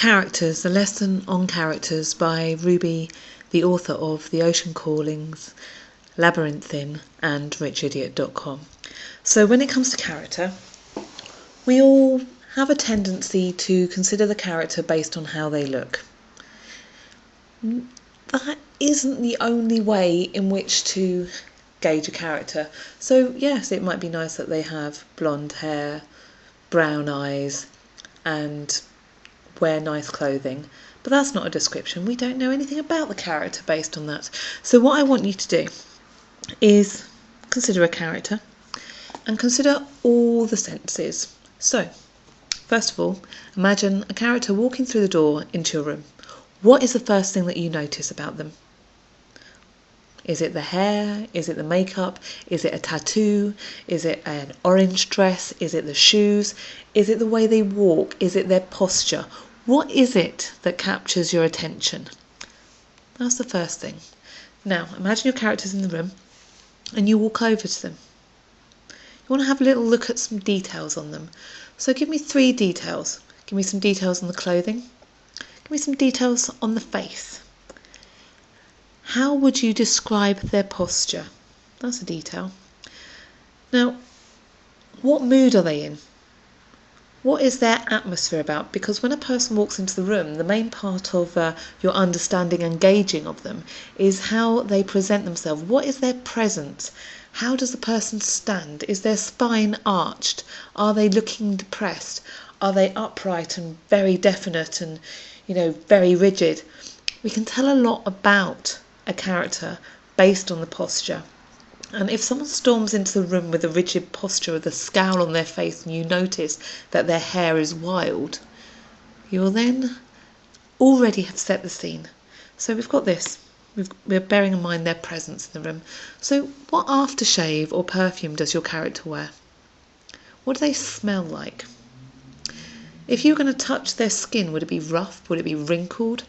Characters, a lesson on characters by Ruby, the author of The Ocean Callings, Labyrinthine and richidiot.com. So when it comes to character, we all have a tendency to consider the character based on how they look. That isn't the only way in which to gauge a character. So yes, it might be nice that they have blonde hair, brown eyes and wear nice clothing, but that's not a description. We don't know anything about the character based on that. So what I want you to do is consider a character and consider all the senses. So first of all, imagine a character walking through the door into your room. What is the first thing that you notice about them? Is it the hair? Is it the makeup? Is it a tattoo? Is it an orange dress? Is it the shoes? Is it the way they walk? Is it their posture? What is it that captures your attention? That's the first thing. Now, imagine your character's in the room and you walk over to them. You want to have a little look at some details on them. So give me 3 details. Give me some details on the clothing. Give me some details on the face. How would you describe their posture? That's a detail. Now, what mood are they in? What is their atmosphere about? Because when a person walks into the room, the main part of your understanding and gauging of them is how they present themselves. What is their presence? How does the person stand? Is their spine arched? Are they looking depressed? Are they upright and very definite and, very rigid? We can tell a lot about a character based on the posture. And if someone storms into the room with a rigid posture with a scowl on their face and you notice that their hair is wild, you will then already have set the scene. So we've got this. We're bearing in mind their presence in the room. So what aftershave or perfume does your character wear? What do they smell like? If you were going to touch their skin, would it be rough? Would it be wrinkled?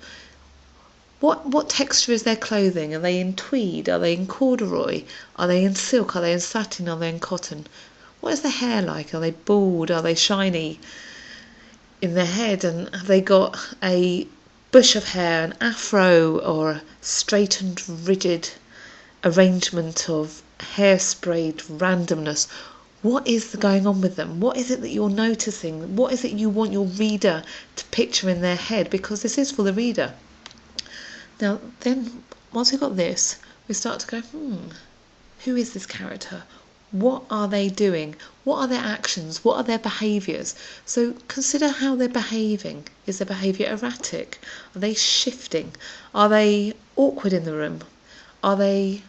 What texture is their clothing? Are they in tweed? Are they in corduroy? Are they in silk? Are they in satin? Are they in cotton? What is their hair like? Are they bald? Are they shiny in their head? And have they got a bush of hair, an afro, or a straightened, rigid arrangement of hairsprayed randomness? What is going on with them? What is it that you're noticing? What is it you want your reader to picture in their head? Because this is for the reader. Now, then, once we've got this, we start to go, who is this character? What are they doing? What are their actions? What are their behaviours? So consider how they're behaving. Is their behaviour erratic? Are they shifting? Are they awkward in the room? Are they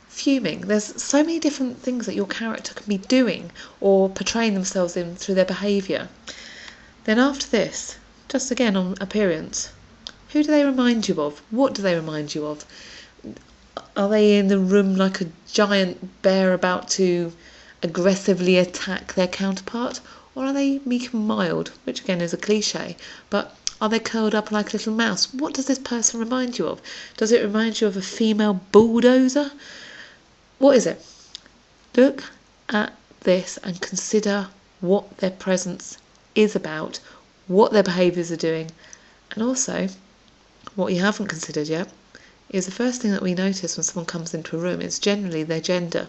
fuming? There's so many different things that your character can be doing or portraying themselves in through their behaviour. Then after this, just again on appearance, who do they remind you of? What do they remind you of? Are they in the room like a giant bear about to aggressively attack their counterpart? Or are they meek and mild, which again is a cliche, but are they curled up like a little mouse? What does this person remind you of? Does it remind you of a female bulldozer? What is it? Look at this and consider what their presence is about, what their behaviours are doing, and also what you haven't considered yet is the first thing that we notice when someone comes into a room is generally their gender.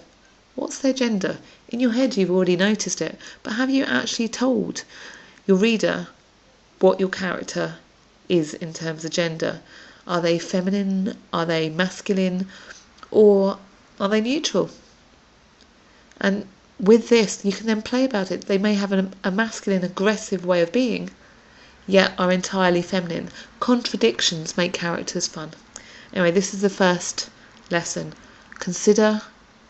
What's their gender? In your head you've already noticed it, but have you actually told your reader what your character is in terms of gender? Are they feminine? Are they masculine? Or are they neutral? And with this you can then play about it. They may have a masculine, aggressive way of being, yet are entirely feminine. Contradictions make characters fun. Anyway, this is the first lesson. Consider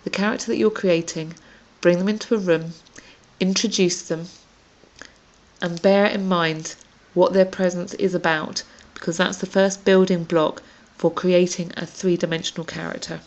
the character that you're creating, bring them into a room, introduce them, and bear in mind what their presence is about, because that's the first building block for creating a 3-dimensional character.